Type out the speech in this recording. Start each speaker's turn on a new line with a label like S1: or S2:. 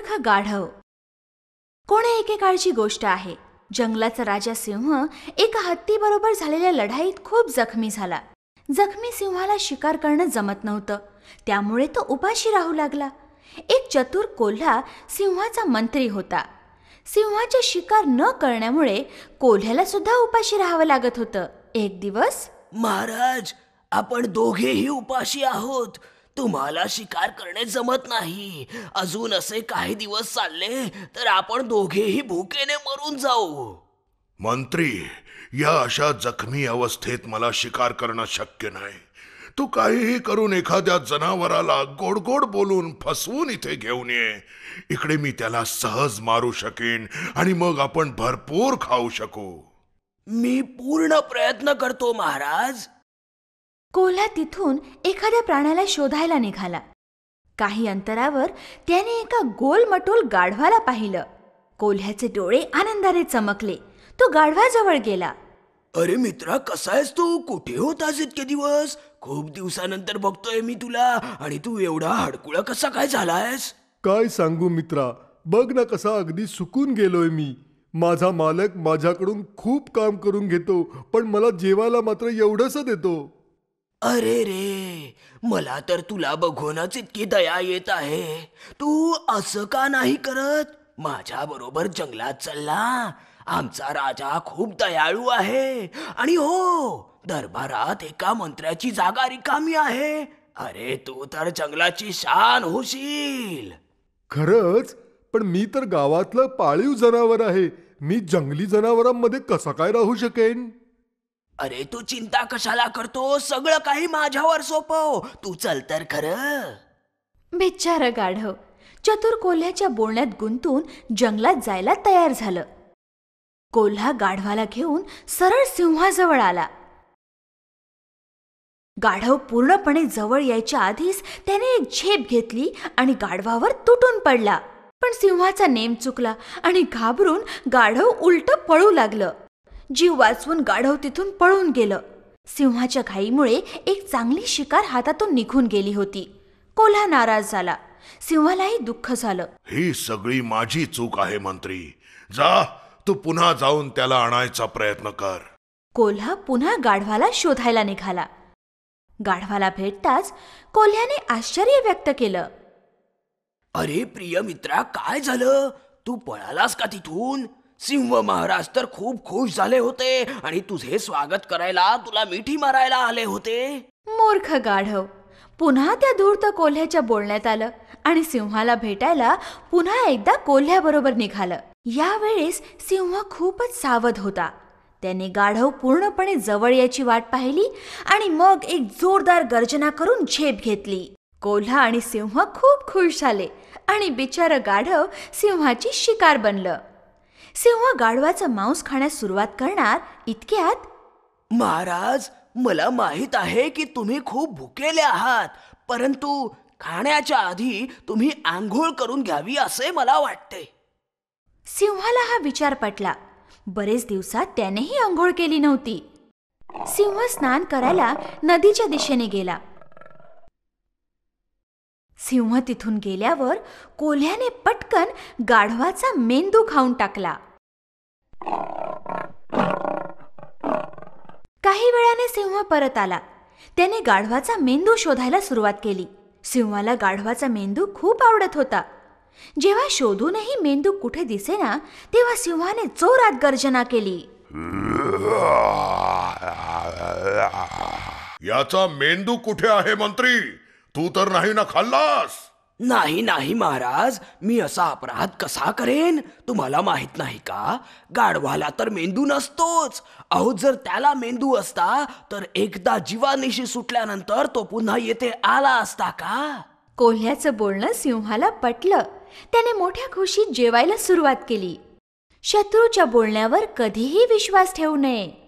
S1: मूर्ख गाढव. कोणे एकेकाळची गोष्ट आहे. जंगलाचा राजा सिंह एका हत्तीबरोबर झालेल्या लढाईत खूप जखमी झाला. जखमी सिंहाला शिकार करणं जमत नव्हतं, त्यामुळे तो उपाशी राहू लागला. एक चतुर कोल्हा सिंहाचा मंत्री होता. सिंहाचे शिकार न करण्यामुळे कोल्ह्याला सुद्धा उपाशी राहावं लागत होतं. एक दिवस,
S2: महाराज, आपण दोघेही उपाशी आहोत. तुम्हाला शिकार करणे जमत नाही. अजून असे काही दिवस चालले तर आपण दोघेही भुकेने मरून जाऊ.
S3: मंत्री, या अशा जखमी अवस्थेत मला शिकार करणं शक्य नाही. तू काहीही करून एखाद्या जनावराला गोड गोड बोलून फसवून इथे घेऊन ये. इकडे मी त्याला सहज मारू शकेन आणि मग आपण भरपूर खाऊ शकू.
S2: मी पूर्ण प्रयत्न करतो महाराज.
S1: कोल्हा तिथून एखाद्या प्राण्याला शोधायला निघाला. काही अंतरावर त्याने एका गोलमटोल गाढवाला पाहिलं. कोल्ह्याचे डोळे आनंदाने चमकले. तो गाढवाजवळ गेला.
S2: अरे मित्रा, कसा आहेस तू? कुठे होतास इतके दिवस? खूप दिवसानंतर बघतोय मी तुला, आणि तू एवढा हडकुळा कसा काय झालायस?
S4: काय सांगू मित्रा, बघ ना कसा अगदी सुकून गेलोय मी. माझा मालक माझ्याकडून खूप काम करून घेतो, पण मला जेवायला मात्र एवढंच देतो.
S2: अरे रे, मला तर तुला बघूनच इतकी दया येत आहे. तू असं का नाही करत? माझ्या बरोबर जंगलात चलना. आमचा राजा खूप दयाळू आहे, आणि हो, दरबारात एका मंत्र्याची जागा रिकामी आहे. अरे, तू तर जंगलाची शान होशील.
S4: खरंच? पण मी तर गावातलं पाळीव जनावर आहे. मी जंगली जनावरांमध्ये कसा काय राहू शकेन?
S2: अरे, तू चिंता कशाला करतो? सगळं काही माझ्यावर सोपव. तू चल तर खरं.
S1: बिचारं गाढव चतुर कोल्ह्याच्या बोलण्यात गुंतून जंगलात जायला तयार झालं. कोल्हा गाढवाला घेऊन सरळ सिंहाजवळ आला. गाढव पूर्णपणे जवळ यायच्या आधीच त्याने एक झेप घेतली आणि गाढवावर तुटून पडला. पण सिंहाचा नेम चुकला आणि घाबरून गाढव उलट पळू लागलं. जीव वाचवून गाढव तिथून पळून गेलं. सिंहाच्या घाईमुळे एक चांगली शिकार हातातून निघून गेली होती. कोल्हा नाराज झाला. सिंहालाही दुःख झालं.
S3: ही सगळी माझी चूक आहे मंत्री. जा, तू पुन्हा जाऊन त्याला आणायचा प्रयत्न कर.
S1: कोल्हा पुन्हा गाढवाला शोधायला निघाला. गाढवाला भेटताच कोल्ह्याने आश्चर्य व्यक्त केलं.
S2: अरे प्रिय मित्रा, काय झालं? तू पळालास का तिथून? सिंह महाराज तर खूप खुश झाले होते आणि तुझे स्वागत करायला तुला मिठी मारायला आले होते.
S1: मूर्ख गाढव. पुन्हा त्या धूर्त कोल्ह्याच्या बोलण्यात आलं आणि सिंहाला भेटायला पुन्हा एकदा कोल्ह्याबरोबर निघालं. यावेळेस सिंह खूपच सावध होता. त्याने गाढव पूर्णपणे जवळ याची वाट पाहिली आणि मग एक जोरदार गर्जना करून झेप घेतली. कोल्हा आणि सिंह खूप खुश झाले आणि बिचारं गाढव सिंहाची शिकार बनलं. सिंह गाढवाचं मांस खाण्यास सुरुवात करणार इतक्यात,
S2: महाराज, मला माहित आहे की तुम्ही खूप भुकेले आहात, परंतु खाण्याच्या आधी तुम्ही आंघोळ करून घ्यावी असे मला वाटते.
S1: सिंहाला हा विचार पटला. बरेच दिवसात त्यानेही आंघोळ केली नव्हती. सिंह स्नान करायला नदीच्या दिशेने गेला. सिंह तिथून गेल्यावर कोल्ह्याने पटकन गाढवाचा मेंदू खाऊन टाकला. काही वेळाने सिंह परत आला. त्याने गाढवाचा मेंदू शोधायला सुरुवात केली. सिंहाला गाढवाचा मेंदू खूप आवडत होता. जेव्हा शोधूनही मेंदू कुठे दिसेना, तेव्हा सिंहाने जोरात गर्जना केली.
S3: याचा मेंदू कुठे आहे मंत्री? तू तर नाही ना खाल्लास?
S2: नाही नाही महाराज, मी असा अपराध कसा करेन? तुम्हाला माहित नाही का, गाढवाला तर मेंदू नसतोच. अहो, जर त्याला मेंदू असता तर एकदा जीवानिशी सुटल्यानंतर तो पुन्हा येथे आला असता का?
S1: कोल्ह्याचं बोलणं सिंहाला पटलं. त्याने मोठ्या खुशीत जेवायला सुरुवात केली. शत्रूच्या बोलण्यावर कधीही विश्वास ठेवू नये.